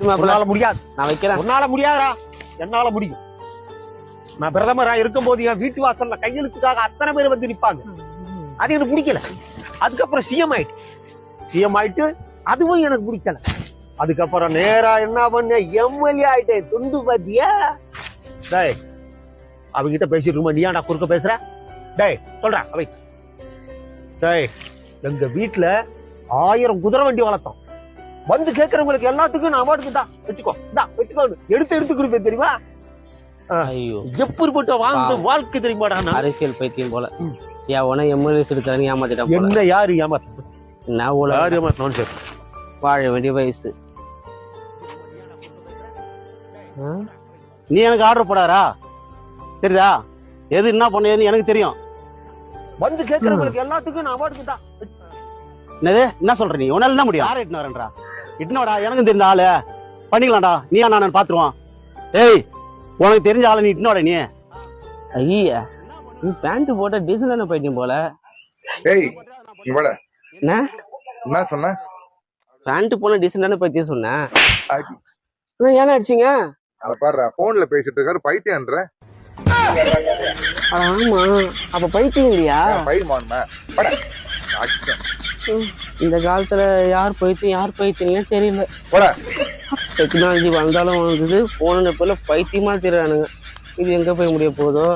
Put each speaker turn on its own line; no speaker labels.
உன்னால முடியாது.
நான் வைக்கிறேன்.
உன்னால முடியாதா? என்னால முடியும். நான் பிரதமரா இருக்கும் போது என் வீட்டு வாசல்ல கையெழுத்துக்காக அத்தனை பேர் வந்து நிப்பாங்க. அது எனக்கு பிடிக்கல. அதுக்கப்புறம் சிஎம் ஆயிட்டு அதுவும் எனக்கு பிடிக்கல. அதுக்கப்புறம் நேரா என்ன பண்ண எம்எல்ஏ ஆயிட்டேன். துண்டு பாத்தியா? டேய் அவங்கிட்ட பேசிட்டு இருக்குமா நீ ஏன்டா குறுக்க பேசுற? டேய் சொல்ற அவை. டேய் எங்க வீட்டுல 1000 குதிரை வண்டி வளர்த்தோம். வந்து கேட்கறவங்களுக்கு எல்லாத்துக்கும் நான் அவார்டுக்கு தான் வச்சுக்கோ எடுத்து கொடுப்பேன் தெரியுமா?
ஐயோ
எப்படிப்பட்ட வாழ்க்கை தெரியுமாடா?
அரசியல் பைத்தியம் போல. உன எம்எல்ஏ எடுக்கிறாங்க ஏமாத்திட்டான்.
என்ன யாரு ஏமாத்த?
நான்
யாரு ஏமாத்தணும்?
வாழ வேண்டிய வயசு.
நீ எனக்கு ஆர்டர் போடாரா? தெரியுதா? எது என்ன பண்ணு எனக்கு தெரியும்.
வந்து கேட்கறவங்களுக்கு எல்லாத்துக்கும் நான் அவார்டுக்கு தான்.
என்னது என்ன சொல்ற? நீ உன்னால என்ன முடியும்? யாரை இட்டுன்னு வரேன்றா? இட்டுனோடா எனக்கு தெரிஞ்ச ஆளு பண்ணிக்கலாம்டா. நீ நான் பாத்துருவான். ஏய் உனக்கு தெரிஞ்ச ஆளு நீ இட்டுனோட. நீ
ஐயா நீ பேண்ட் போட்ட டீசலான பைத்தியம் போல.
ஏய் இவட
என்ன
சொன்ன?
பேண்ட் போன டீசலான பைத்தியம் சொன்னேன். ஏன்னா அடிச்சிங்க?
அத பாரு போன்ல பேசிட்டு இருக்காரு பைத்தியம்ன்ற.
ஆமா அப்ப பைத்தியம் இல்லையா?
பைத்தியமான்மா பட.
இந்த காலத்துல யார் பைத்தியம்னே தெரியல. டெக்னாலஜி வந்தாலும் வந்தது போன பேர்ல பைத்தியமா தெரியானுங்க. இது எங்க போய் முடிய போதோ?